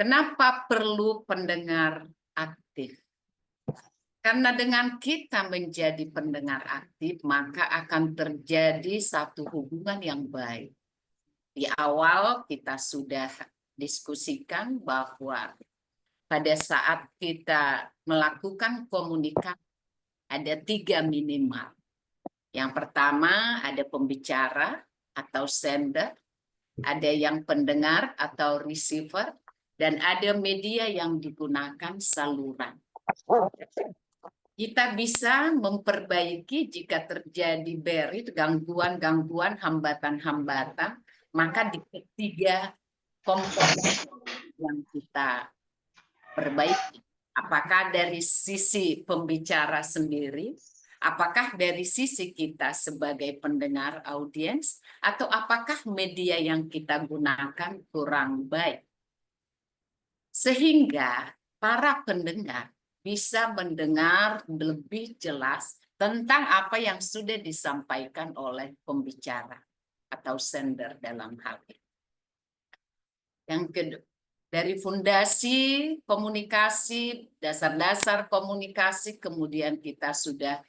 Kenapa perlu pendengar aktif? Karena dengan kita menjadi pendengar aktif, maka akan terjadi satu hubungan yang baik. Di awal kita sudah diskusikan bahwa pada saat kita melakukan komunikasi ada 3 minimal. Yang pertama ada pembicara atau sender, ada yang pendengar atau receiver, dan ada media yang digunakan saluran. Kita bisa memperbaiki jika terjadi gangguan-gangguan, hambatan-hambatan, maka di ketiga komponen yang kita perbaiki. Apakah dari sisi pembicara sendiri, apakah dari sisi kita sebagai pendengar audiens, atau apakah media yang kita gunakan kurang baik. Sehingga para pendengar bisa mendengar lebih jelas tentang apa yang sudah disampaikan oleh pembicara atau sender dalam hal ini. Yang kedua, dari fondasi komunikasi, dasar-dasar komunikasi, kemudian kita sudah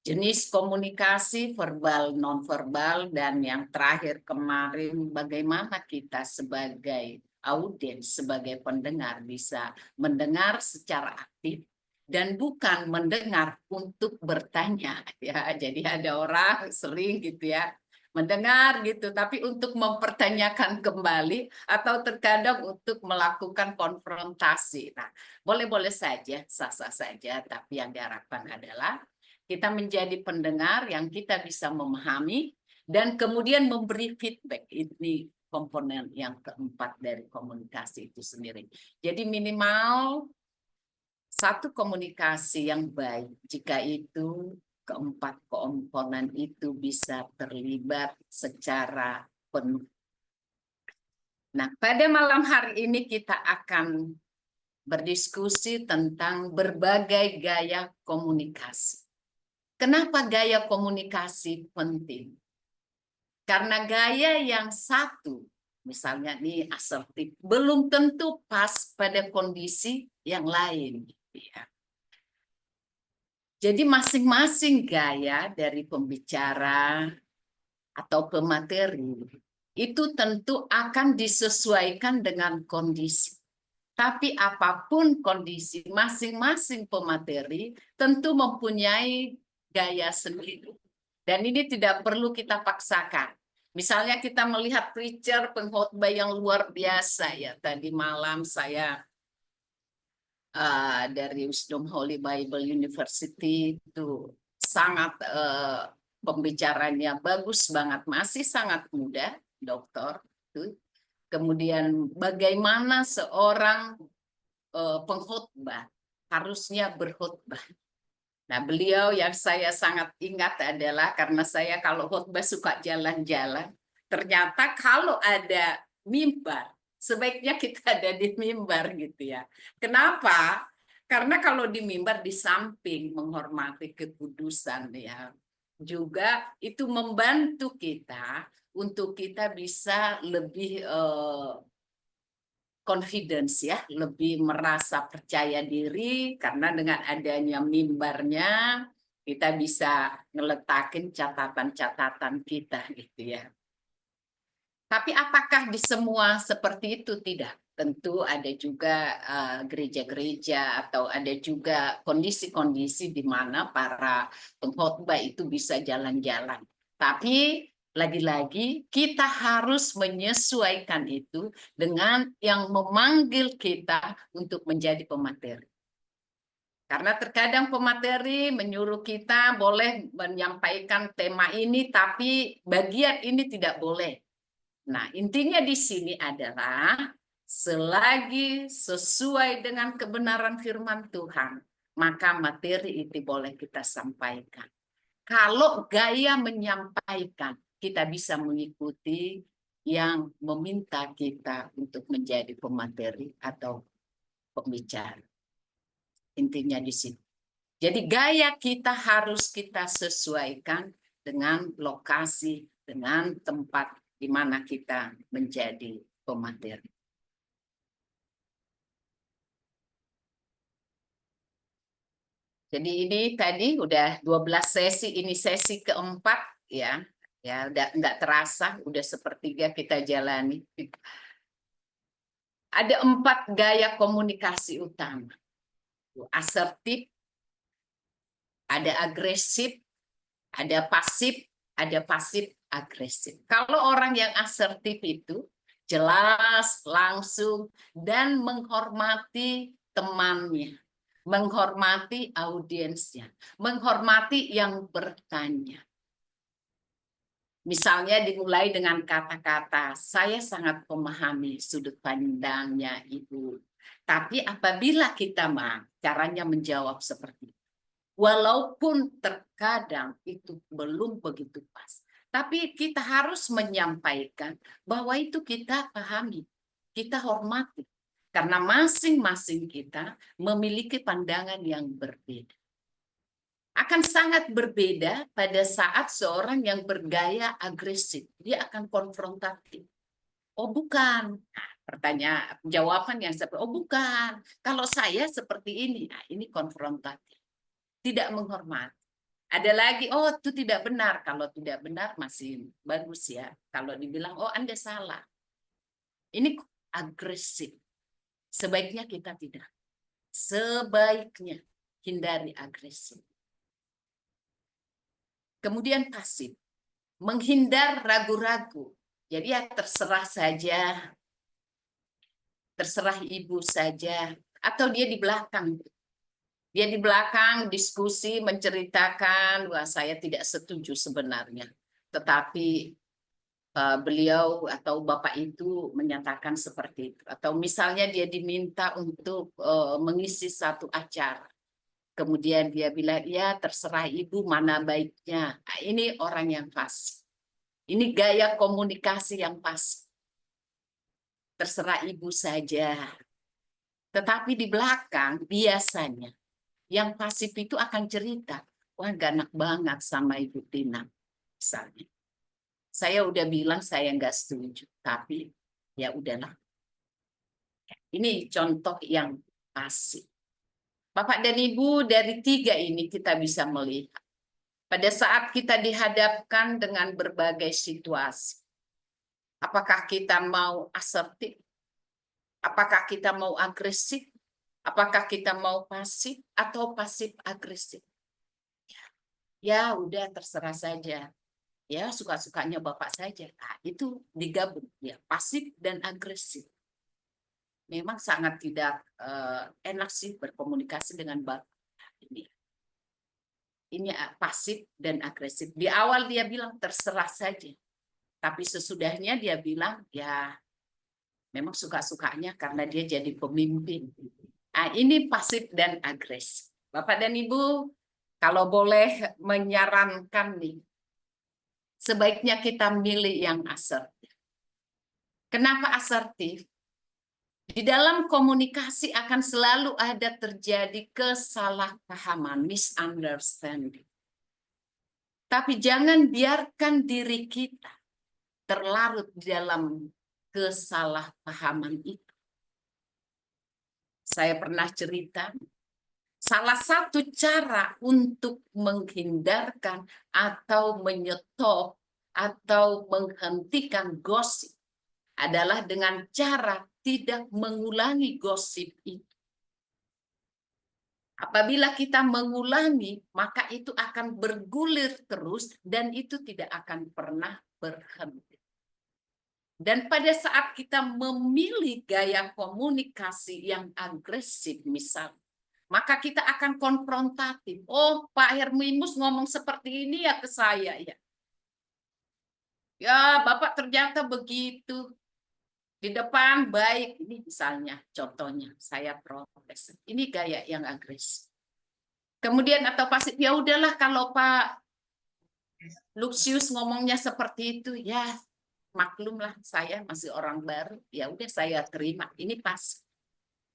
jenis komunikasi, verbal, non-verbal, dan yang terakhir kemarin bagaimana kita sebagai audiens, sebagai pendengar bisa mendengar secara aktif dan bukan mendengar untuk bertanya ya. Jadi ada orang sering gitu ya mendengar gitu tapi untuk mempertanyakan kembali atau terkadang untuk melakukan konfrontasi. Nah, boleh-boleh saja, sah-sah saja, tapi yang diharapkan adalah kita menjadi pendengar yang kita bisa memahami dan kemudian memberi feedback. Ini komponen yang keempat dari komunikasi itu sendiri. Jadi minimal satu komunikasi yang baik jika itu keempat komponen itu bisa terlibat secara penuh. Nah, pada malam hari ini kita akan berdiskusi tentang berbagai gaya komunikasi. Kenapa gaya komunikasi penting? Karena gaya yang satu, misalnya nih asertif, belum tentu pas pada kondisi yang lain. Ya. Jadi masing-masing gaya dari pembicara atau pemateri itu tentu akan disesuaikan dengan kondisi. Tapi apapun kondisi, masing-masing pemateri tentu mempunyai gaya sendiri. Dan ini tidak perlu kita paksakan. Misalnya kita melihat preacher, pengkhotbah yang luar biasa ya. Tadi malam saya dari Wisdom Holy Bible University itu sangat pembicaranya bagus banget, masih sangat muda, dokter. Kemudian bagaimana seorang pengkhotbah harusnya berkhotbah. Nah, beliau yang saya sangat ingat adalah karena saya kalau khotbah suka jalan-jalan, ternyata kalau ada mimbar, sebaiknya kita ada di mimbar gitu ya. Kenapa? Karena kalau di mimbar di samping menghormati kekudusan ya, juga itu membantu kita untuk kita bisa lebih confidence ya, lebih merasa percaya diri karena dengan adanya mimbarnya kita bisa ngeletakin catatan-catatan kita gitu ya. Tapi apakah di semua seperti itu? Tidak. Tentu ada juga gereja-gereja atau ada juga kondisi-kondisi di mana para pengkhotbah itu bisa jalan-jalan. Tapi lagi-lagi kita harus menyesuaikan itu dengan yang memanggil kita untuk menjadi pemateri. Karena terkadang pemateri menyuruh kita boleh menyampaikan tema ini, tapi bagian ini tidak boleh. Nah, intinya di sini adalah selagi sesuai dengan kebenaran firman Tuhan, maka materi itu boleh kita sampaikan. Kalau gaya menyampaikan, kita bisa mengikuti yang meminta kita untuk menjadi pemateri atau pembicara. Intinya di sini. Jadi gaya kita harus kita sesuaikan dengan lokasi, dengan tempat di mana kita menjadi pemateri. Jadi ini tadi udah 12 sesi, ini sesi keempat ya. Ya, udah nggak terasa, udah sepertiga kita jalani. Ada 4 gaya komunikasi utama. Asertif, ada agresif, ada pasif agresif. Kalau orang yang asertif itu jelas, langsung, dan menghormati temannya, menghormati audiensnya, menghormati yang bertanya. Misalnya dimulai dengan kata-kata, saya sangat memahami sudut pandangnya Ibu. Tapi apabila kita caranya menjawab seperti itu, walaupun terkadang itu belum begitu pas, tapi kita harus menyampaikan bahwa itu kita pahami, kita hormati. Karena masing-masing kita memiliki pandangan yang berbeda. Akan sangat berbeda pada saat seorang yang bergaya agresif. Dia akan konfrontatif. Oh bukan. Nah, pertanyaan, jawaban yang seperti, oh bukan. Kalau saya seperti ini. Nah, ini konfrontatif. Tidak menghormati. Ada lagi, oh itu tidak benar. Kalau tidak benar masih bagus ya. Kalau dibilang, oh Anda salah. Ini agresif. Sebaiknya kita tidak. Sebaiknya hindari agresif. Kemudian pasif, menghindar ragu-ragu. Jadi ya terserah saja, terserah ibu saja, atau dia di belakang. Dia di belakang diskusi menceritakan, wah saya tidak setuju sebenarnya. Tetapi beliau atau bapak itu menyatakan seperti itu. Atau misalnya dia diminta untuk mengisi satu acara. Kemudian dia bilang, ya terserah ibu mana baiknya. Nah, ini orang yang fasik. Ini gaya komunikasi yang pas. Terserah ibu saja. Tetapi di belakang biasanya yang pasif itu akan cerita, wah gak enak banget sama Ibu Tina. Misalnya. Saya udah bilang saya nggak setuju, tapi ya udahlah. Ini contoh yang pasif. Bapak dan Ibu, dari 3 ini kita bisa melihat. Pada saat kita dihadapkan dengan berbagai situasi, apakah kita mau asertif? Apakah kita mau agresif? Apakah kita mau pasif atau pasif agresif? Ya, udah terserah saja. Ya, suka-sukanya Bapak saja. Nah, itu digabung ya, pasif dan agresif. Memang sangat tidak enak sih berkomunikasi dengan Bapak. Ini pasif dan agresif. Di awal dia bilang terserah saja. Tapi sesudahnya dia bilang ya memang suka-sukanya karena dia jadi pemimpin. Nah, ini pasif dan agresif. Bapak dan Ibu, kalau boleh menyarankan nih, sebaiknya kita milih yang asertif. Kenapa asertif? Di dalam komunikasi akan selalu ada terjadi kesalahpahaman, misunderstanding. Tapi jangan biarkan diri kita terlarut di dalam kesalahpahaman itu. Saya pernah cerita, salah satu cara untuk menghindarkan atau menyetop atau menghentikan gosip adalah dengan cara tidak mengulangi gosip itu. Apabila kita mengulangi, maka itu akan bergulir terus dan itu tidak akan pernah berhenti. Dan pada saat kita memilih gaya komunikasi yang agresif, misal, maka kita akan konfrontatif. Oh, Pak Hermimus ngomong seperti ini ya ke saya ya. Ya, Bapak ternyata begitu. Di depan baik, ini misalnya contohnya saya protes. Ini gaya yang agresif. Kemudian atau pasif, ya udahlah kalau Pak Luxius ngomongnya seperti itu, ya maklumlah saya masih orang baru, ya udah saya terima. Ini pas.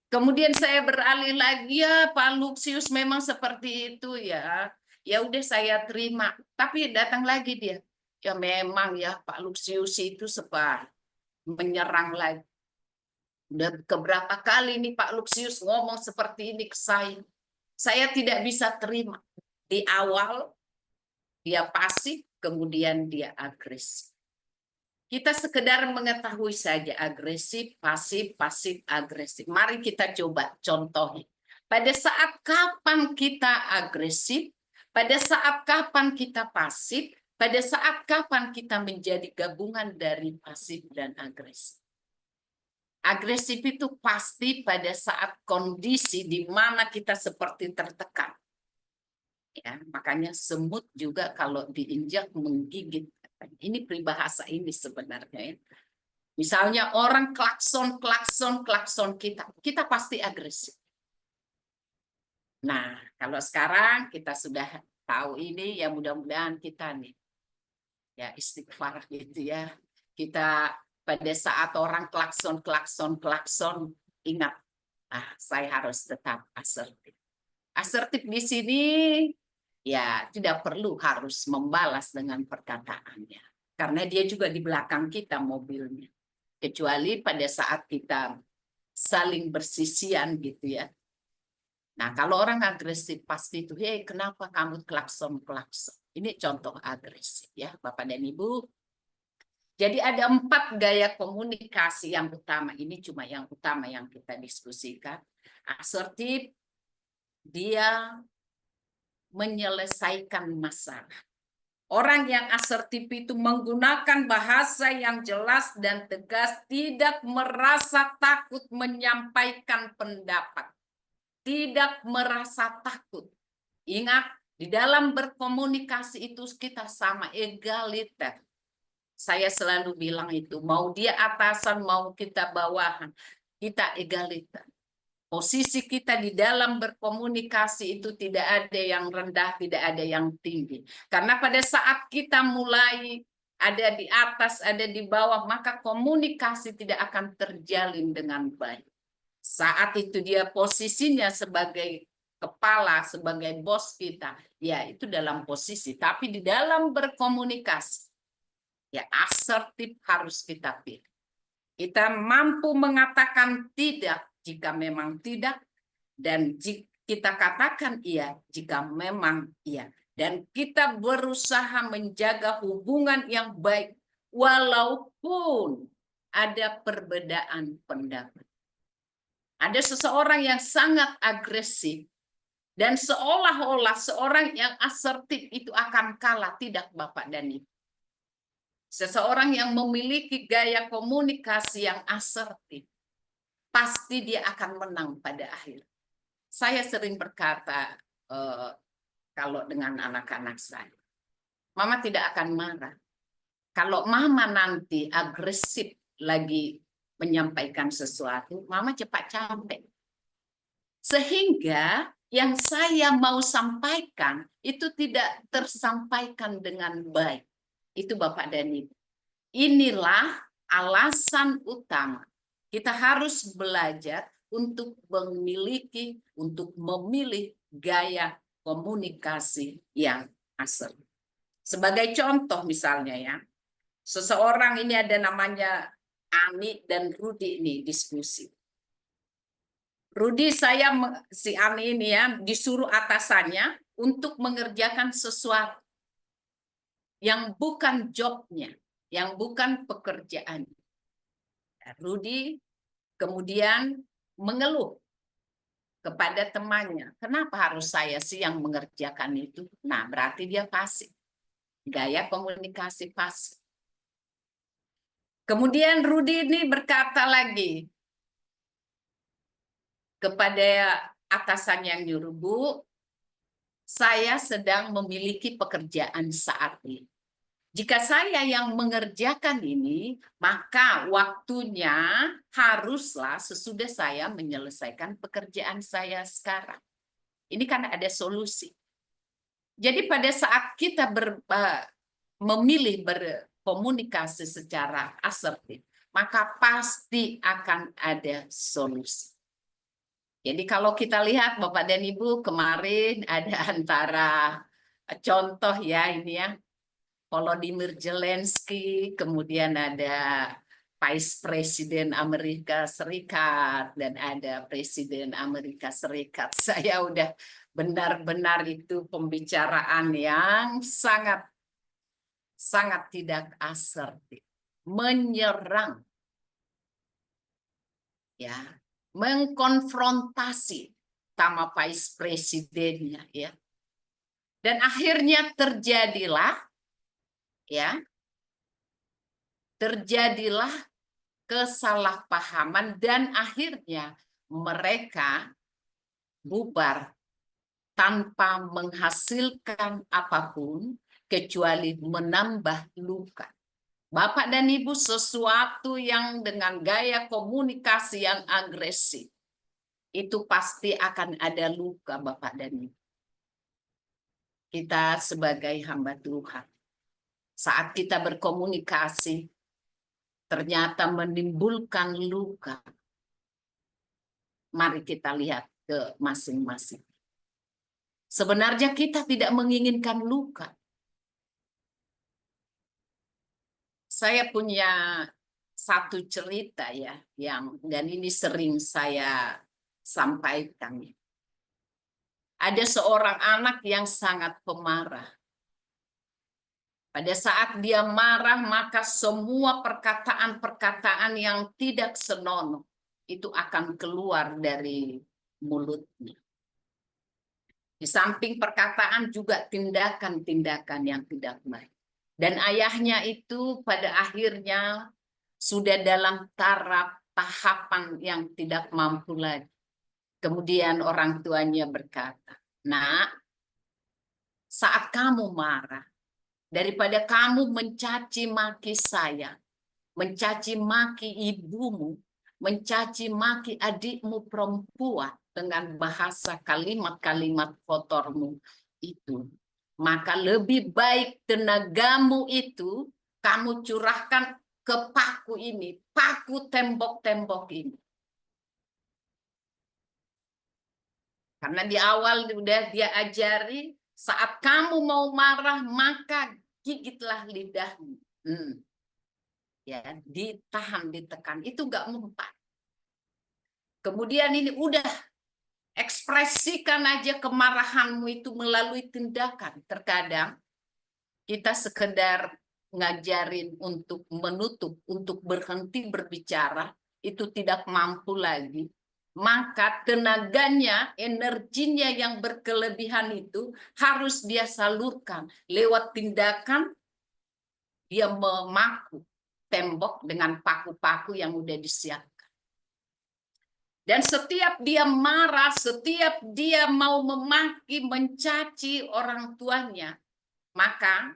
Kemudian saya beralih lagi, ya Pak Luxius memang seperti itu ya. Ya udah saya terima. Tapi datang lagi dia. Ya memang ya Pak Luxius itu menyerang lagi. Udah keberapa kali nih Pak Luxius ngomong seperti ini ke saya. Saya tidak bisa terima. Di awal dia pasif, kemudian dia agresif. Kita sekedar mengetahui saja agresif, pasif, pasif, agresif. Mari kita coba contohnya. Pada saat kapan kita agresif, pada saat kapan kita pasif, pada saat kapan kita menjadi gabungan dari pasif dan agresif. Agresif itu pasti pada saat kondisi di mana kita seperti tertekan. Ya, makanya semut juga kalau diinjak menggigit. Ini peribahasa ini sebenarnya ya. Misalnya orang klakson kita pasti agresif. Nah, kalau sekarang kita sudah tahu ini, ya mudah-mudahan kita nih ya istighfar gitu ya. Kita pada saat orang klakson ingat, saya harus tetap asertif. Asertif di sini ya tidak perlu harus membalas dengan perkataannya. Karena dia juga di belakang kita mobilnya. Kecuali pada saat kita saling bersisian gitu ya. Nah, kalau orang agresif pasti itu, hey, kenapa kamu klakson? Ini contoh agresif ya, Bapak dan Ibu. Jadi ada 4 gaya komunikasi yang utama. Ini cuma yang utama yang kita diskusikan. Asertif, dia menyelesaikan masalah. Orang yang asertif itu menggunakan bahasa yang jelas dan tegas, tidak merasa takut menyampaikan pendapat, tidak merasa takut. Ingat, di dalam berkomunikasi itu kita sama, egaliter. Saya selalu bilang itu, mau dia atasan, mau kita bawahan, kita egaliter. Posisi kita di dalam berkomunikasi itu tidak ada yang rendah, tidak ada yang tinggi. Karena pada saat kita mulai ada di atas, ada di bawah, maka komunikasi tidak akan terjalin dengan baik. Saat itu dia posisinya sebagai kepala, sebagai bos kita, ya itu dalam posisi. Tapi di dalam berkomunikasi, ya asertif harus kita pilih. Kita mampu mengatakan tidak jika memang tidak, dan kita katakan iya jika memang iya. Dan kita berusaha menjaga hubungan yang baik walaupun ada perbedaan pendapat. Ada seseorang yang sangat agresif dan seolah-olah seorang yang asertif itu akan kalah. Tidak, Bapak dan Ibu. Seseorang yang memiliki gaya komunikasi yang asertif, pasti dia akan menang pada akhir. Saya sering berkata, kalau dengan anak-anak saya, Mama tidak akan marah. Kalau Mama nanti agresif lagi menyampaikan sesuatu, Mama cepat capek. Sehingga yang saya mau sampaikan itu tidak tersampaikan dengan baik. Itu Bapak dan Ibu. Inilah alasan utama. Kita harus belajar untuk memilih gaya komunikasi yang asertif. Sebagai contoh misalnya ya, seseorang ini ada namanya Ani dan Rudi ini diskusi. Rudi si Ani ini ya disuruh atasannya untuk mengerjakan sesuatu yang bukan jobnya, yang bukan pekerjaan. Rudi kemudian mengeluh kepada temannya, kenapa harus saya sih yang mengerjakan itu? Nah, berarti dia pasif. Gaya komunikasi pasif. Kemudian Rudi ini berkata lagi kepada atasan yang nyuruh, Bu, saya sedang memiliki pekerjaan saat ini. Jika saya yang mengerjakan ini, maka waktunya haruslah sesudah saya menyelesaikan pekerjaan saya sekarang. Ini kan ada solusi. Jadi pada saat kita memilih berkomunikasi secara asertif, maka pasti akan ada solusi. Jadi kalau kita lihat Bapak dan Ibu kemarin ada antara contoh ya ini ya, Volodymyr Zelensky, kemudian ada Vice Presiden Amerika Serikat dan ada Presiden Amerika Serikat. Saya udah benar-benar itu pembicaraan yang sangat tidak asertif, menyerang, ya, mengkonfrontasi sama Vice Presidennya, ya. Dan akhirnya terjadilah kesalahpahaman dan akhirnya mereka bubar tanpa menghasilkan apapun kecuali menambah luka. Bapak dan Ibu, sesuatu yang dengan gaya komunikasi yang agresif itu pasti akan ada luka, Bapak dan Ibu. Kita sebagai hamba Tuhan, saat kita berkomunikasi ternyata menimbulkan luka, mari kita lihat ke masing-masing. Sebenarnya kita tidak menginginkan luka. Saya punya satu cerita, ya, dan ini sering saya sampaikan. Ada seorang anak yang sangat pemarah. Pada saat dia marah, maka semua perkataan-perkataan yang tidak senonoh itu akan keluar dari mulutnya. Di samping perkataan juga tindakan-tindakan yang tidak baik. Dan ayahnya itu pada akhirnya sudah dalam tahapan yang tidak mampu lagi. Kemudian orang tuanya berkata, "Nak, saat kamu marah, daripada kamu mencaci maki saya, mencaci maki ibumu, mencaci maki adikmu perempuan dengan bahasa kalimat-kalimat kotormu itu, maka lebih baik tenagamu itu kamu curahkan ke paku ini, paku tembok-tembok ini." Karena di awal udah dia ajari, saat kamu mau marah maka gigitlah lidahmu. Ya, ditahan, ditekan, itu nggak mempan. Kemudian ini udah ekspresikan aja kemarahanmu itu melalui tindakan. Terkadang kita sekedar ngajarin untuk menutup, untuk berhenti berbicara, itu tidak mampu lagi. Maka tenaganya, energinya yang berkelebihan itu harus dia salurkan lewat tindakan. Dia memaku tembok dengan paku-paku yang udah disiapkan. Dan setiap dia marah, setiap dia mau memaki, mencaci orang tuanya, maka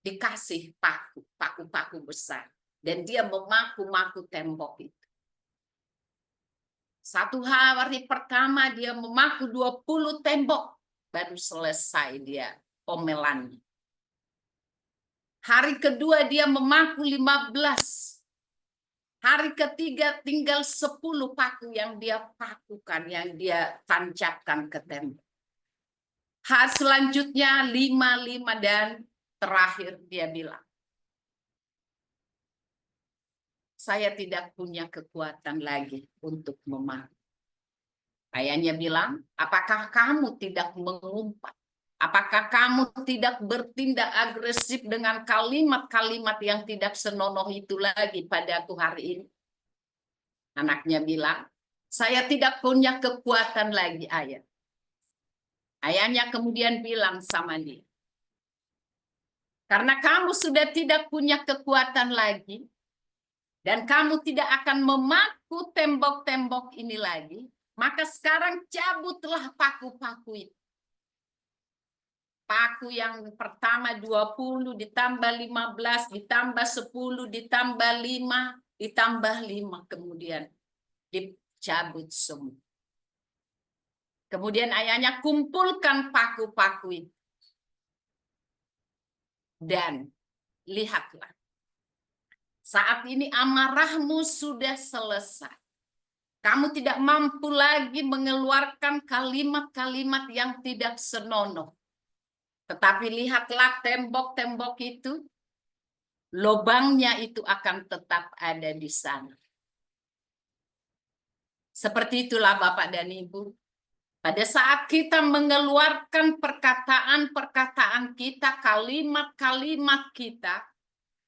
dikasih paku-paku besar. Dan dia memaku-maku tembok itu. Satu hari pertama dia memaku 20 tembok, baru selesai dia omelannya. Hari kedua dia memaku 15. Hari ketiga tinggal 10 paku yang dia pakukan, yang dia tancapkan ke tembok. Hari selanjutnya 5 dan terakhir dia bilang, "Saya tidak punya kekuatan lagi untuk memaku." Ayahnya bilang, "Apakah kamu tidak mengumpat? Apakah kamu tidak bertindak agresif dengan kalimat-kalimat yang tidak senonoh itu lagi padaku hari ini?" Anaknya bilang, "Saya tidak punya kekuatan lagi, ayah." Ayahnya kemudian bilang sama dia, "Karena kamu sudah tidak punya kekuatan lagi, dan kamu tidak akan memaku tembok-tembok ini lagi, maka sekarang cabutlah paku-paku itu." Paku yang pertama 20, ditambah 15, ditambah 10, ditambah 5, ditambah 5. Kemudian dicabut semua. Kemudian ayahnya kumpulkan paku-paku itu. Dan lihatlah, saat ini amarahmu sudah selesai. Kamu tidak mampu lagi mengeluarkan kalimat-kalimat yang tidak senonoh. Tetapi lihatlah tembok-tembok itu, lubangnya itu akan tetap ada di sana. Seperti itulah Bapak dan Ibu. Pada saat kita mengeluarkan perkataan-perkataan kita, kalimat-kalimat kita,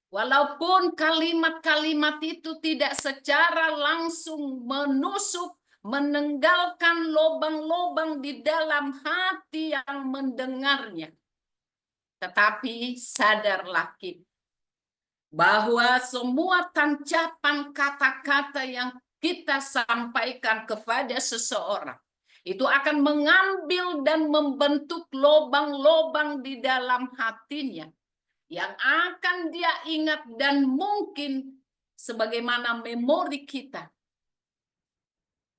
walaupun kalimat-kalimat itu tidak secara langsung menusuk, meninggalkan lubang-lubang di dalam hati yang mendengarnya. Tetapi sadarlah kita bahwa semua tancapan kata-kata yang kita sampaikan kepada seseorang itu akan mengambil dan membentuk lubang-lubang di dalam hatinya yang akan dia ingat, dan mungkin sebagaimana memori kita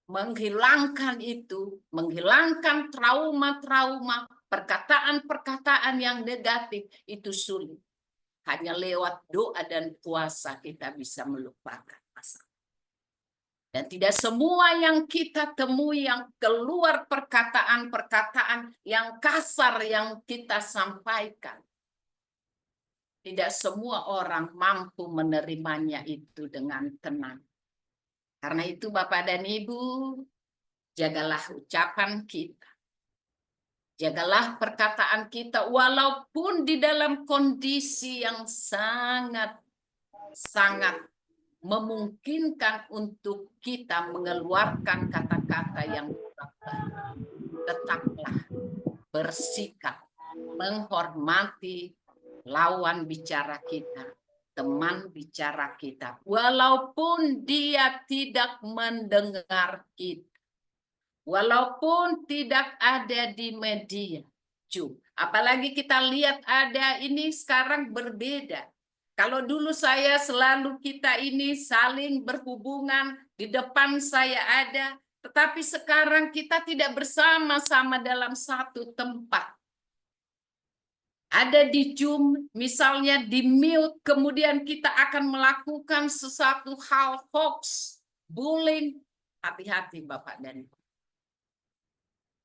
menghilangkan itu, menghilangkan trauma-trauma, perkataan-perkataan yang negatif itu sulit. Hanya lewat doa dan puasa kita bisa melupakan masalah. Dan tidak semua yang kita temui yang keluar perkataan-perkataan yang kasar yang kita sampaikan, tidak semua orang mampu menerimanya itu dengan tenang. Karena itu Bapak dan Ibu, jagalah ucapan kita. Jagalah perkataan kita walaupun di dalam kondisi yang sangat memungkinkan untuk kita mengeluarkan kata-kata yang kurang baik. Tetaplah bersikap menghormati lawan bicara kita, teman bicara kita, walaupun dia tidak mendengar kita, walaupun tidak ada di media. Apalagi kita lihat ada ini sekarang berbeda. Kalau dulu saya selalu kita ini saling berhubungan, di depan saya ada, tetapi sekarang kita tidak bersama-sama dalam satu tempat. Ada di Zoom, misalnya di mute, kemudian kita akan melakukan sesuatu hal hoax, bullying. Hati-hati Bapak dan Ibu.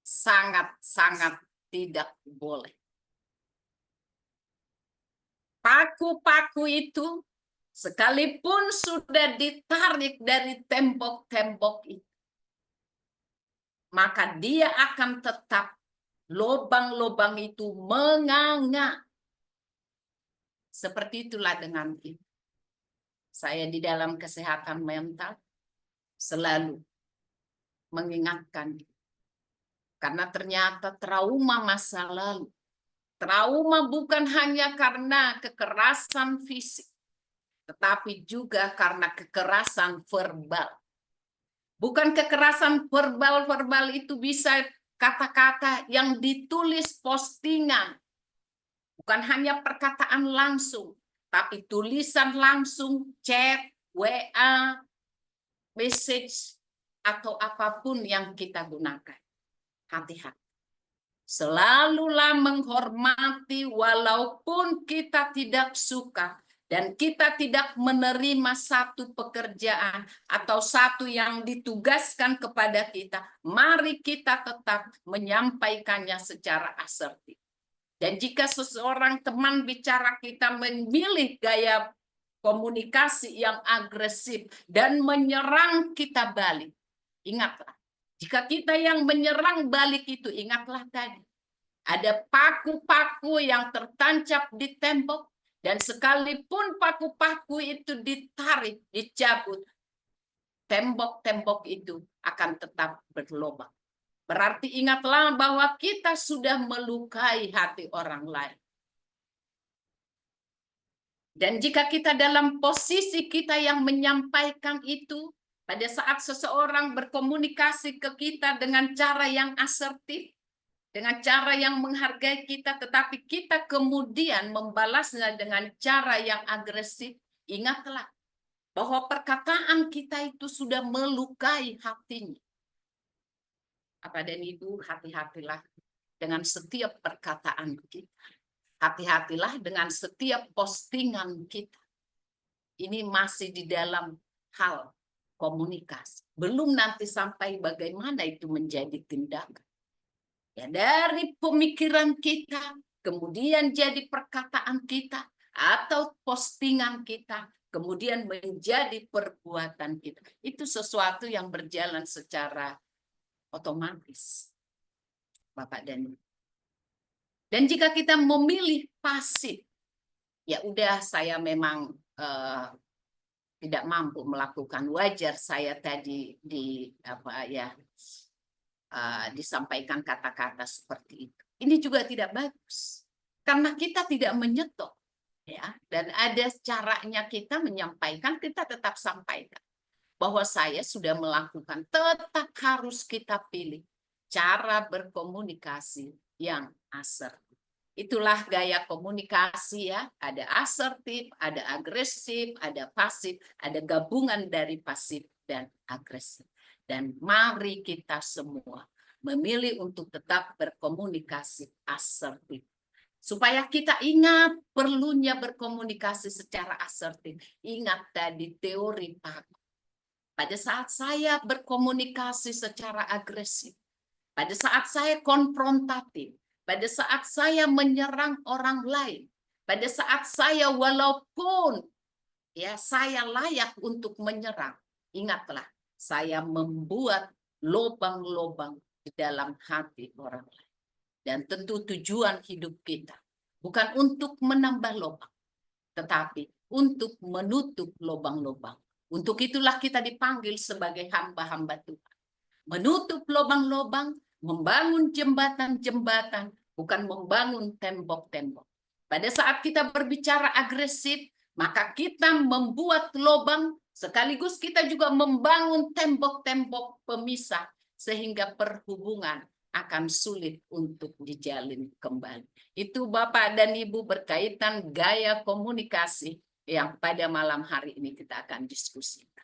Sangat-sangat tidak boleh. Paku-paku itu sekalipun sudah ditarik dari tembok-tembok itu, maka dia akan tetap, lubang-lubang itu menganga. Seperti itulah dengan kita. Saya di dalam kesehatan mental selalu mengingatkan, karena ternyata trauma masa lalu, trauma bukan hanya karena kekerasan fisik, tetapi juga karena kekerasan verbal. Bukan kekerasan verbal itu bisa kata-kata yang ditulis postingan. Bukan hanya perkataan langsung, tapi tulisan langsung, chat, WA, message, atau apapun yang kita gunakan. Hati-hati. Selalulah menghormati walaupun kita tidak suka dan kita tidak menerima satu pekerjaan atau satu yang ditugaskan kepada kita. Mari kita tetap menyampaikannya secara asertif. Dan jika seseorang teman bicara kita memilih gaya komunikasi yang agresif dan menyerang kita balik, ingatlah. Jika kita yang menyerang balik itu, ingatlah tadi. Ada paku-paku yang tertancap di tembok, dan sekalipun paku-paku itu ditarik, dicabut, tembok-tembok itu akan tetap berlubang. Berarti ingatlah bahwa kita sudah melukai hati orang lain. Dan jika kita dalam posisi kita yang menyampaikan itu, pada saat seseorang berkomunikasi ke kita dengan cara yang asertif, dengan cara yang menghargai kita, tetapi kita kemudian membalasnya dengan cara yang agresif, ingatlah bahwa perkataan kita itu sudah melukai hatinya. Bapak dan Ibu, hati-hatilah dengan setiap perkataan kita. Hati-hatilah dengan setiap postingan kita. Ini masih di dalam hal komunikasi. Belum nanti sampai bagaimana itu menjadi tindakan. Ya, dari pemikiran kita, kemudian jadi perkataan kita, atau postingan kita kemudian menjadi perbuatan kita. Itu sesuatu yang berjalan secara otomatis, Bapak dan Ibu. Dan jika kita memilih pasif, ya udah saya memang tidak mampu melakukan, wajar saya tadi disampaikan kata-kata seperti itu. Ini juga tidak bagus karena kita tidak menyetop, ya. Dan ada caranya kita menyampaikan, kita tetap sampaikan bahwa saya sudah melakukan. Tetap harus kita pilih cara berkomunikasi yang asertif. Itulah gaya komunikasi, ya. Ada asertif, ada agresif, ada pasif, ada gabungan dari pasif dan agresif. Dan mari kita semua memilih untuk tetap berkomunikasi asertif. Supaya kita ingat perlunya berkomunikasi secara asertif. Ingat tadi teori Pak. Pada saat saya berkomunikasi secara agresif, pada saat saya konfrontatif, pada saat saya menyerang orang lain, pada saat saya walaupun ya saya layak untuk menyerang, ingatlah saya membuat lubang-lubang di dalam hati orang lain. Dan tentu tujuan hidup kita bukan untuk menambah lubang, tetapi untuk menutup lubang-lubang. Untuk itulah kita dipanggil sebagai hamba-hamba Tuhan. Menutup lubang-lubang, membangun jembatan-jembatan, bukan membangun tembok-tembok. Pada saat kita berbicara agresif, maka kita membuat lubang, sekaligus kita juga membangun tembok-tembok pemisah, sehingga perhubungan akan sulit untuk dijalin kembali. Itu Bapak dan Ibu berkaitan gaya komunikasi yang pada malam hari ini kita akan diskusikan.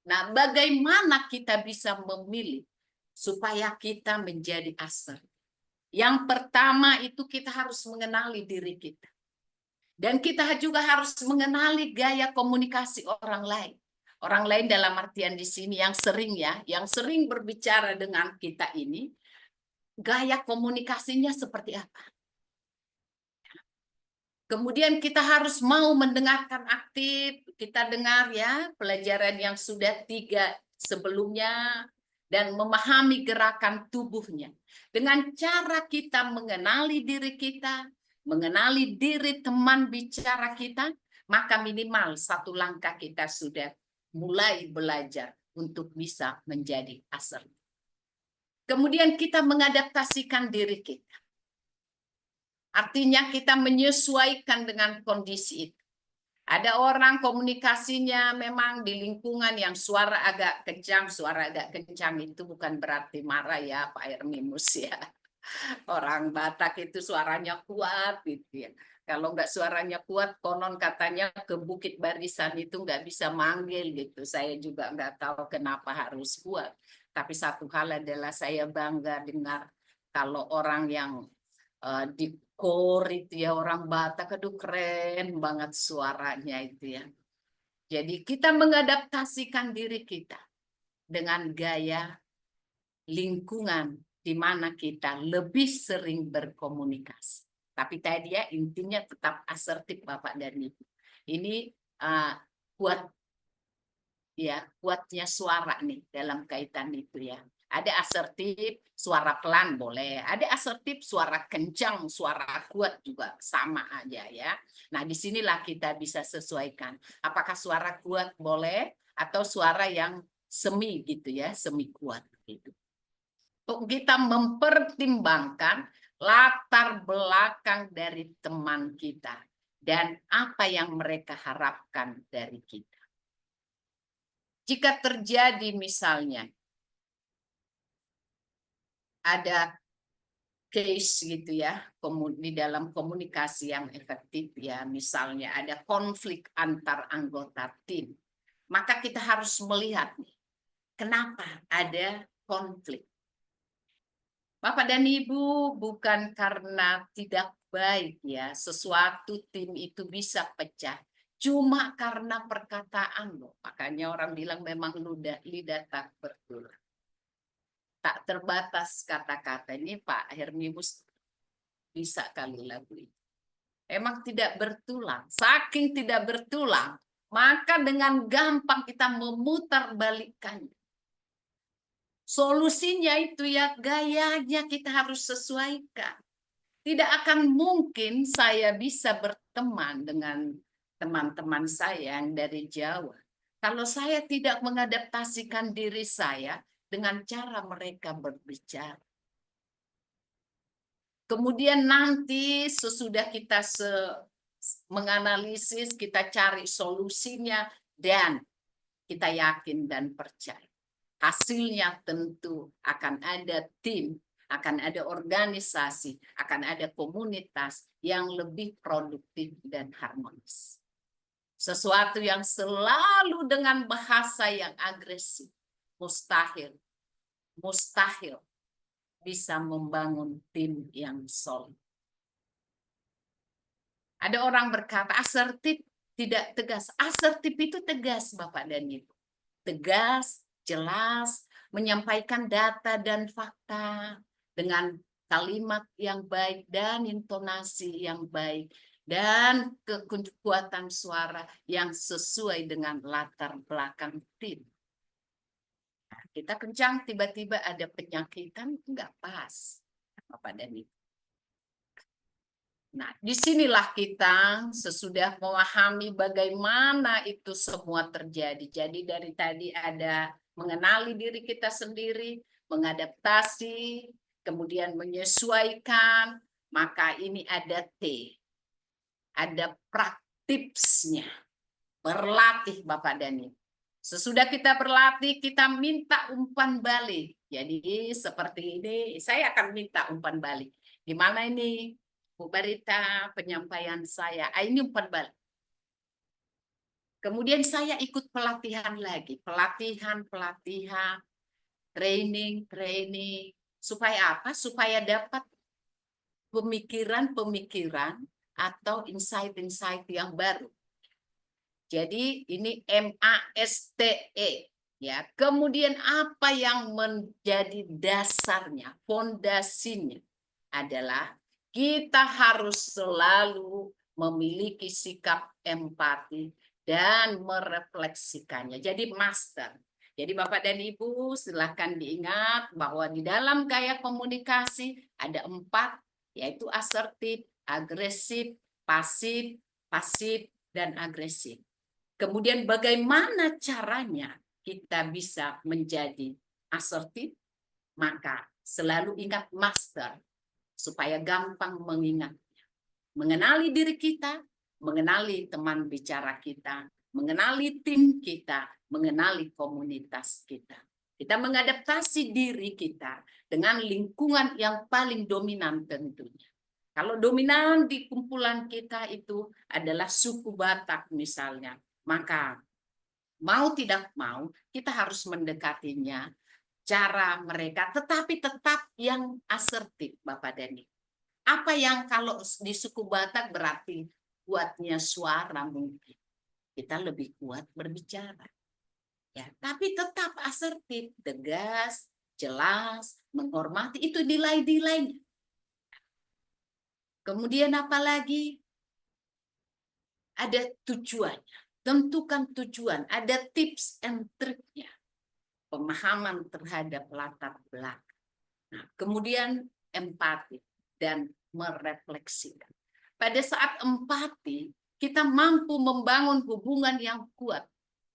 Nah, bagaimana kita bisa memilih supaya kita menjadi asertif? Yang pertama itu kita harus mengenali diri kita. Dan kita juga harus mengenali gaya komunikasi orang lain. Orang lain dalam artian di sini yang sering berbicara dengan kita ini, gaya komunikasinya seperti apa? Kemudian kita harus mau mendengarkan aktif, kita dengar ya pelajaran yang sudah 3 sebelumnya, dan memahami gerakan tubuhnya. Dengan cara kita mengenali diri kita, mengenali diri teman bicara kita, maka minimal 1 langkah kita sudah mulai belajar untuk bisa menjadi asertif. Kemudian kita mengadaptasikan diri kita. Artinya kita menyesuaikan dengan kondisi itu. Ada orang komunikasinya memang di lingkungan yang suara agak kencang itu bukan berarti marah ya Pak Hermimus ya. Orang Batak itu suaranya kuat gitu ya. Kalau nggak suaranya kuat, konon katanya ke Bukit Barisan itu nggak bisa manggil gitu. Saya juga nggak tahu kenapa harus kuat. Tapi satu hal adalah saya bangga dengar kalau orang yang di core itu ya, orang Batak, aduh keren banget suaranya itu ya. Jadi kita mengadaptasikan diri kita dengan gaya lingkungan di mana kita lebih sering berkomunikasi. Tapi tadi ya intinya tetap asertif Bapak dan Ibu. Ini kuat ya, kuatnya suara nih dalam kaitan itu ya. Ada asertif, suara pelan boleh. Ada asertif, suara kencang, suara kuat juga sama aja ya. Nah, disinilah kita bisa sesuaikan. Apakah suara kuat boleh atau suara yang semi gitu ya, semi kuat gitu. Untuk kita mempertimbangkan latar belakang dari teman kita dan apa yang mereka harapkan dari kita. Jika terjadi misalnya ada case gitu ya di dalam komunikasi yang efektif ya, misalnya ada konflik antar anggota tim, maka kita harus melihat nih, kenapa ada konflik. Bapak dan Ibu, bukan karena tidak baik ya sesuatu tim itu bisa pecah, cuma karena perkataan loh. Makanya orang bilang memang lidah tak bertulah. Tak terbatas kata-kata. Ini Pak Hermimus bisa kali lagu itu. Emang tidak bertulang. Saking tidak bertulang, maka dengan gampang kita memutarbalikkannya. Solusinya itu ya gayanya kita harus sesuaikan. Tidak akan mungkin saya bisa berteman dengan teman-teman saya yang dari Jawa kalau saya tidak mengadaptasikan diri saya dengan cara mereka berbicara. Kemudian nanti sesudah kita menganalisis, kita cari solusinya, dan kita yakin dan percaya. Hasilnya tentu akan ada tim, akan ada organisasi, akan ada komunitas yang lebih produktif dan harmonis. Sesuatu yang selalu dengan bahasa yang agresif, mustahil bisa membangun tim yang solid. Ada orang berkata asertif tidak tegas. Asertif itu tegas, Bapak dan Ibu. Tegas, jelas, menyampaikan data dan fakta dengan kalimat yang baik dan intonasi yang baik dan kekuatan suara yang sesuai dengan latar belakang tim. Kita kencang, tiba-tiba ada penyakitan, nggak pas, Bapak dan Ibu. Nah, disinilah kita sesudah memahami bagaimana itu semua terjadi. Jadi dari tadi ada mengenali diri kita sendiri, mengadaptasi, kemudian menyesuaikan, maka ini ada T, ada praktipsnya, berlatih Bapak dan Ibu. Sesudah kita berlatih, kita minta umpan balik. Jadi seperti ini, saya akan minta umpan balik. Gimana ini, Bu Barita, penyampaian saya? Ini umpan balik. Kemudian saya ikut pelatihan lagi. Pelatihan, training. Supaya apa? Supaya dapat pemikiran-pemikiran atau insight-insight yang baru. Jadi ini MASTE ya. Kemudian apa yang menjadi dasarnya, fondasinya adalah kita harus selalu memiliki sikap empati dan merefleksikannya. Jadi master. Jadi Bapak dan Ibu silahkan diingat bahwa di dalam gaya komunikasi ada 4, yaitu asertif, agresif, pasif, dan agresif. Kemudian bagaimana caranya kita bisa menjadi asertif? Maka selalu ingat master supaya gampang mengingatnya. Mengenali diri kita, mengenali teman bicara kita, mengenali tim kita, mengenali komunitas kita. Kita mengadaptasi diri kita dengan lingkungan yang paling dominan tentunya. Kalau dominan di kumpulan kita itu adalah suku Batak misalnya, maka mau tidak mau kita harus mendekatinya cara mereka, tetapi tetap yang asertif Bapak Dani. Apa yang kalau di suku Batak berarti kuatnya suara mungkin. Kita lebih kuat berbicara. Ya, tapi tetap asertif, tegas, jelas, menghormati, itu nilai-nilainya. Kemudian apa lagi? Ada tujuannya. Tentukan tujuan, ada tips and triknya, pemahaman terhadap latar belakang. Nah, kemudian empati dan merefleksikan. Pada saat empati, kita mampu membangun hubungan yang kuat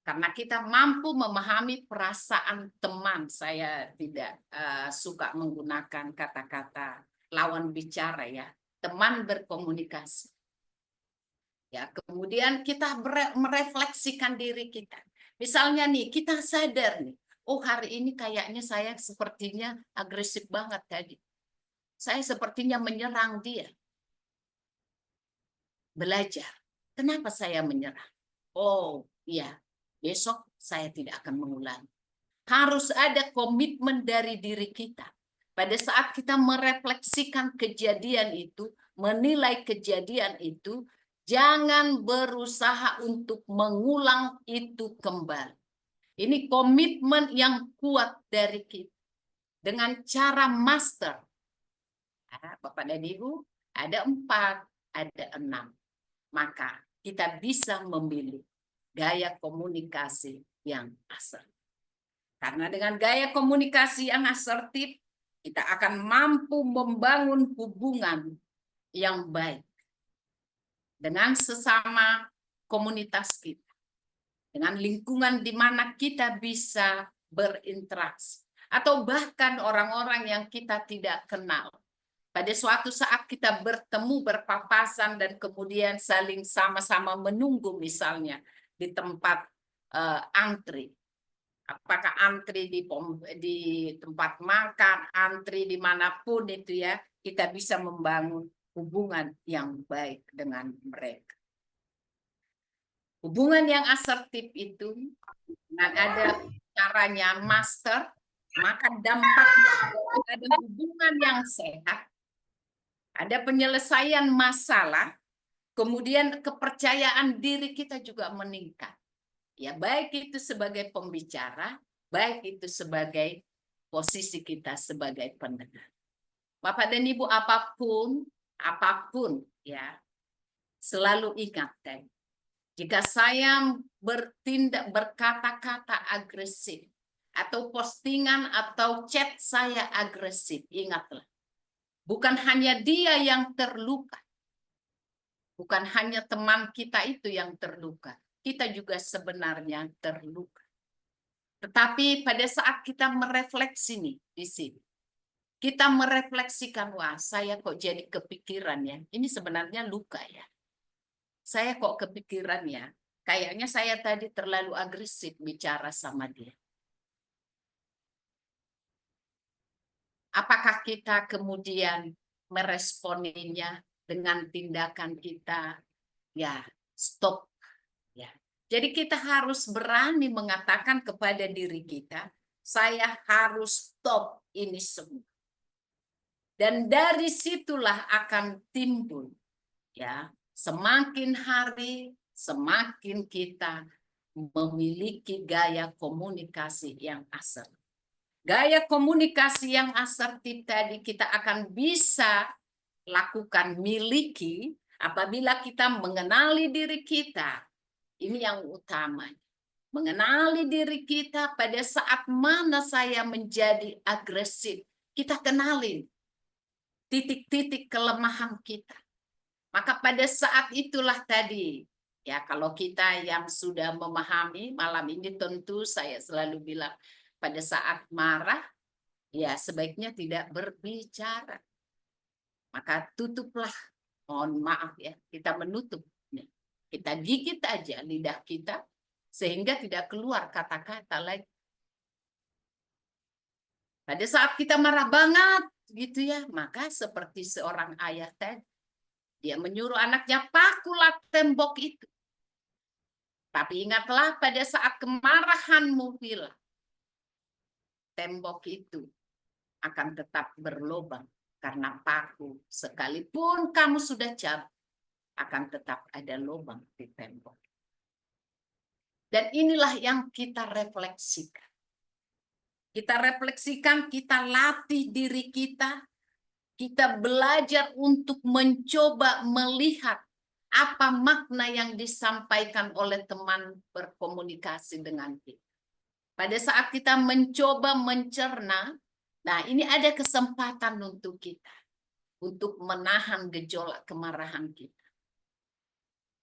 karena kita mampu memahami perasaan teman. Saya tidak suka menggunakan kata-kata lawan bicara ya, teman berkomunikasi. Ya, kemudian kita merefleksikan diri kita. Misalnya nih, kita sadar nih, oh hari ini kayaknya saya sepertinya agresif banget tadi. Saya sepertinya menyerang dia. Belajar. Kenapa saya menyerang? Oh iya, besok saya tidak akan mengulangi. Harus ada komitmen dari diri kita. Pada saat kita merefleksikan kejadian itu, menilai kejadian itu, jangan berusaha untuk mengulang itu kembali. Ini komitmen yang kuat dari kita. Dengan cara master. Bapak dan Ibu, ada 4. ada 6. Maka kita bisa memilih gaya komunikasi yang asertif. Karena dengan gaya komunikasi yang asertif, kita akan mampu membangun hubungan yang baik dengan sesama komunitas kita, dengan lingkungan di mana kita bisa berinteraksi, atau bahkan orang-orang yang kita tidak kenal. Pada suatu saat kita bertemu, berpapasan, dan kemudian saling sama-sama menunggu, misalnya di tempat antri. Apakah antri di tempat makan, antri dimanapun itu ya, kita bisa membangun hubungan yang baik dengan mereka. Hubungan yang asertif itu, dengan ada caranya master, maka dampaknya ada hubungan yang sehat, ada penyelesaian masalah, kemudian kepercayaan diri kita juga meningkat. Ya, baik itu sebagai pembicara, baik itu sebagai posisi kita sebagai pendengar. Bapak dan Ibu, apapun ya, selalu ingat, jika saya bertindak berkata-kata agresif atau postingan atau chat saya agresif, ingatlah, bukan hanya dia yang terluka, bukan hanya teman kita itu yang terluka, kita juga sebenarnya terluka. Tetapi pada saat kita merefleksi nih di sini, kita merefleksikan, wah saya kok jadi kepikiran ya, ini sebenarnya luka ya. Saya kok kepikiran ya, kayaknya saya tadi terlalu agresif bicara sama dia. Apakah kita kemudian meresponinya dengan tindakan kita? Ya, stop. Ya. Jadi kita harus berani mengatakan kepada diri kita, saya harus stop ini semua. Dan dari situlah akan timbul, ya, semakin hari semakin kita memiliki gaya komunikasi yang asertif. Gaya komunikasi yang asertif tadi kita akan bisa lakukan, miliki apabila kita mengenali diri kita. Ini yang utama. Mengenali diri kita pada saat mana saya menjadi agresif. Kita kenalin titik-titik kelemahan kita. Maka pada saat itulah tadi, ya kalau kita yang sudah memahami malam ini, tentu saya selalu bilang, pada saat marah, ya sebaiknya tidak berbicara. Maka tutuplah, mohon maaf ya, kita menutup. Kita gigit aja lidah kita, sehingga tidak keluar kata-kata lagi. Pada saat kita marah banget, gitu ya, maka seperti seorang ayah tadi, dia menyuruh anaknya, pakulah tembok itu. Tapi ingatlah pada saat kemarahanmu hilang, tembok itu akan tetap berlubang karena paku. Sekalipun kamu sudah cabut, akan tetap ada lubang di tembok. Dan inilah yang kita refleksikan. Kita refleksikan, kita latih diri kita belajar untuk mencoba melihat apa makna yang disampaikan oleh teman berkomunikasi dengan kita. Pada saat kita mencoba mencerna, nah ini ada kesempatan untuk kita, untuk menahan gejolak kemarahan kita.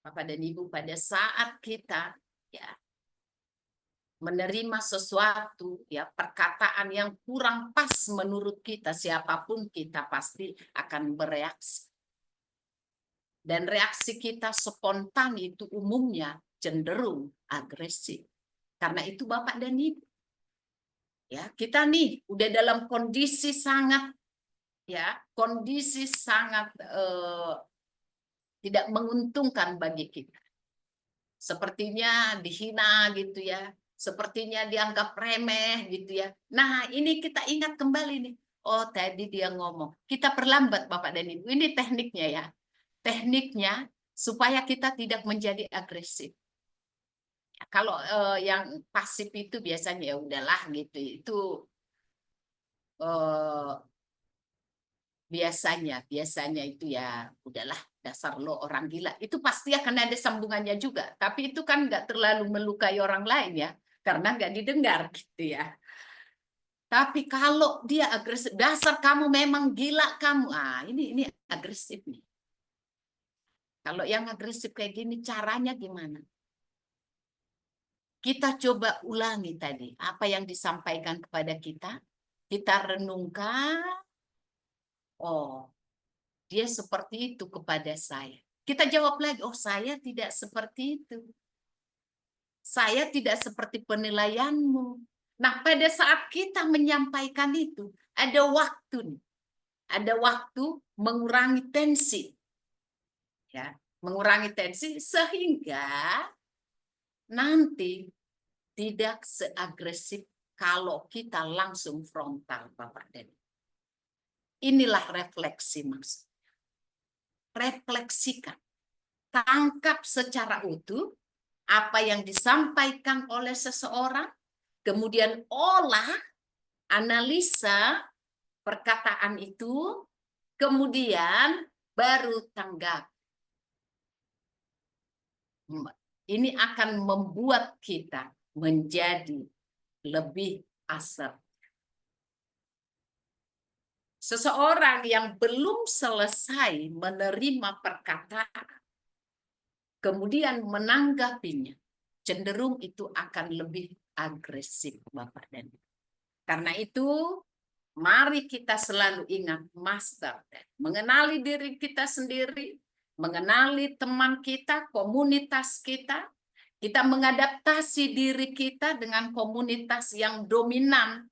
Bapak dan Ibu, pada saat kita ya menerima sesuatu, ya perkataan yang kurang pas menurut kita, siapapun kita pasti akan bereaksi. Dan reaksi kita spontan itu umumnya cenderung agresif. Karena itu Bapak dan Ibu, ya kita nih udah dalam kondisi sangat tidak menguntungkan bagi kita. Sepertinya dihina gitu ya, sepertinya dianggap remeh gitu ya. Nah ini kita ingat kembali nih, oh tadi dia ngomong, kita perlambat Bapak dan Ibu, ini tekniknya ya. Tekniknya supaya kita tidak menjadi agresif. Ya, kalau yang pasif itu biasanya ya udahlah gitu, itu biasanya itu ya udahlah dasar lo orang gila. Itu pasti akan ada sambungannya juga. Tapi itu kan nggak terlalu melukai orang lain ya, karena nggak didengar gitu ya. Tapi kalau dia agresif, dasar kamu memang gila kamu. Ah, ini agresif nih. Kalau yang agresif kayak gini, caranya gimana? Kita coba ulangi tadi, apa yang disampaikan kepada kita. Kita renungkan, oh, dia seperti itu kepada saya. Kita jawab lagi, oh saya tidak seperti itu. Saya tidak seperti penilaianmu. Nah, pada saat kita menyampaikan itu, ada waktu nih. Ada waktu mengurangi tensi. Ya, mengurangi tensi sehingga nanti tidak seagresif kalau kita langsung frontal, Bapak dan Ibu. Inilah refleksi maksud. Refleksikan. Tangkap secara utuh apa yang disampaikan oleh seseorang, kemudian olah, analisa perkataan itu, kemudian baru tanggap. Ini akan membuat kita menjadi lebih asertif. Seseorang yang belum selesai menerima perkataan, kemudian menanggapinya, cenderung itu akan lebih agresif, Bapak dan Ibu. Karena itu, mari kita selalu ingat master, mengenali diri kita sendiri, mengenali teman kita, komunitas kita mengadaptasi diri kita dengan komunitas yang dominan,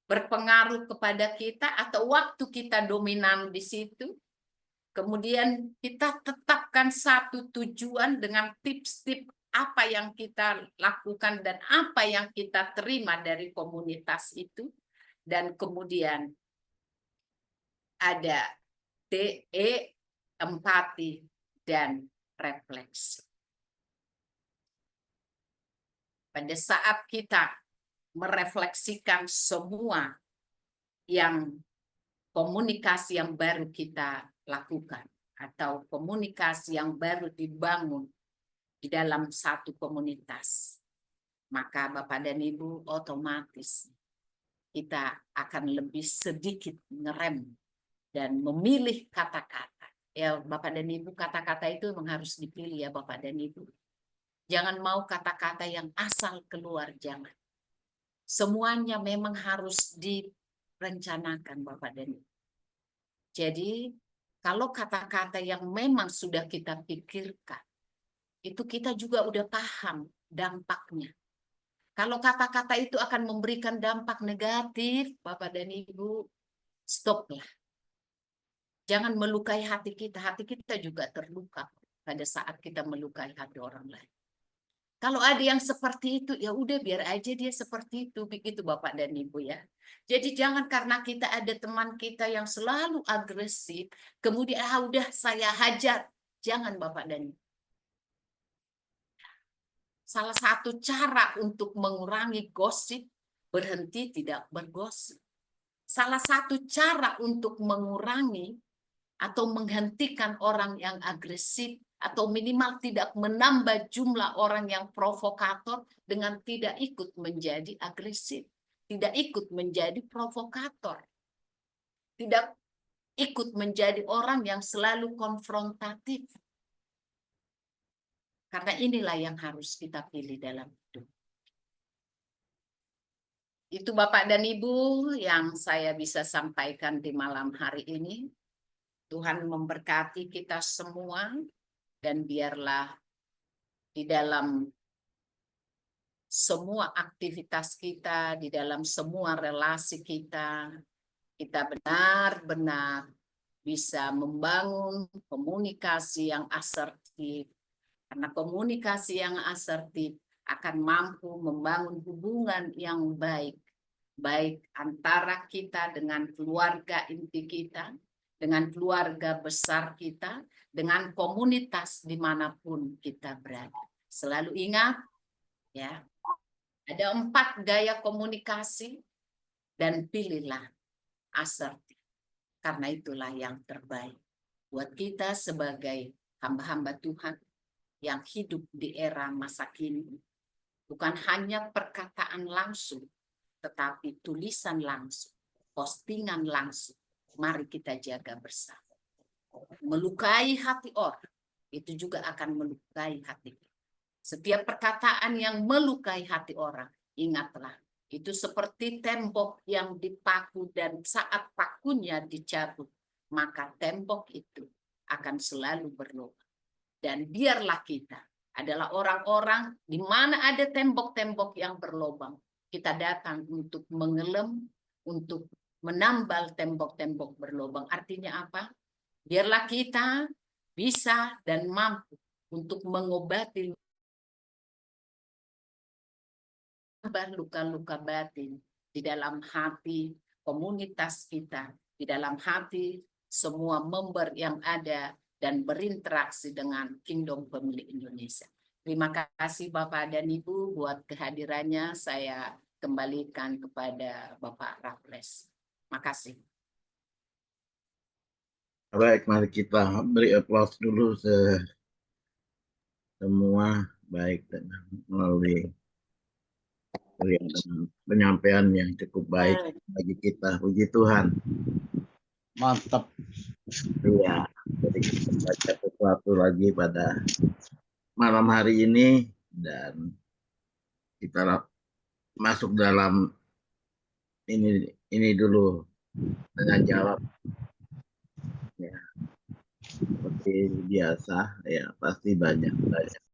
berpengaruh kepada kita, atau waktu kita dominan di situ. Kemudian kita tetapkan satu tujuan dengan tips-tips apa yang kita lakukan dan apa yang kita terima dari komunitas itu. Dan kemudian ada TE, empati, dan refleksi. Pada saat kita merefleksikan semua yang komunikasi yang baru kita lakukan atau komunikasi yang baru dibangun di dalam satu komunitas, maka Bapak dan Ibu otomatis kita akan lebih sedikit ngerem dan memilih kata-kata. Ya Bapak dan Ibu, kata-kata itu memang harus dipilih ya Bapak dan Ibu. Jangan mau kata-kata yang asal keluar, jangan. Semuanya memang harus direncanakan Bapak dan Ibu. Jadi kalau kata-kata yang memang sudah kita pikirkan, itu kita juga udah paham dampaknya. Kalau kata-kata itu akan memberikan dampak negatif, Bapak dan Ibu, stoplah. Jangan melukai hati kita juga terluka pada saat kita melukai hati orang lain. Kalau ada yang seperti itu, ya udah biar aja dia seperti itu, begitu Bapak dan Ibu ya. Jadi jangan karena kita ada teman kita yang selalu agresif, kemudian udah saya hajar. Jangan Bapak dan Ibu. Salah satu cara untuk mengurangi gosip, berhenti tidak bergosip. Salah satu cara untuk mengurangi atau menghentikan orang yang agresif, atau minimal tidak menambah jumlah orang yang provokator dengan tidak ikut menjadi agresif, tidak ikut menjadi provokator, tidak ikut menjadi orang yang selalu konfrontatif. Karena inilah yang harus kita pilih dalam hidup. Itu Bapak dan Ibu yang saya bisa sampaikan di malam hari ini. Tuhan memberkati kita semua. Dan biarlah di dalam semua aktivitas kita, di dalam semua relasi kita, kita benar-benar bisa membangun komunikasi yang asertif. Karena komunikasi yang asertif akan mampu membangun hubungan yang baik. Baik antara kita dengan keluarga inti kita, dengan keluarga besar kita, dengan komunitas dimanapun kita berada. Selalu ingat, ya, ada 4 gaya komunikasi dan pilihlah asertif. Karena itulah yang terbaik. buat kita sebagai hamba-hamba Tuhan yang hidup di era masa kini, bukan hanya perkataan langsung, tetapi tulisan langsung, postingan langsung. Mari kita jaga bersama. Melukai hati orang, itu juga akan melukai hati kita. Setiap perkataan yang melukai hati orang, ingatlah, itu seperti tembok yang dipaku dan saat pakunya dicabut, maka tembok itu akan selalu berlubang. Dan biarlah kita adalah orang-orang di mana ada tembok-tembok yang berlubang. Kita datang untuk mengelem, untuk menambal tembok-tembok berlubang. Artinya apa? Biarlah kita bisa dan mampu untuk mengobati luka-luka batin di dalam hati komunitas kita, di dalam hati semua member yang ada dan berinteraksi dengan Kingdom Family Indonesia. Terima kasih Bapak dan Ibu buat kehadirannya. Saya kembalikan kepada Bapak Raffles. Makasih. Baik, mari kita beri aplaus dulu semua, baik melalui penyampaian yang cukup baik bagi kita. Puji Tuhan. Mantap. Iya, jadi kita baca sesuatu lagi pada malam hari ini dan kita masuk dalam ini dulu dengan jawab. Ya, seperti biasa, ya pasti banyak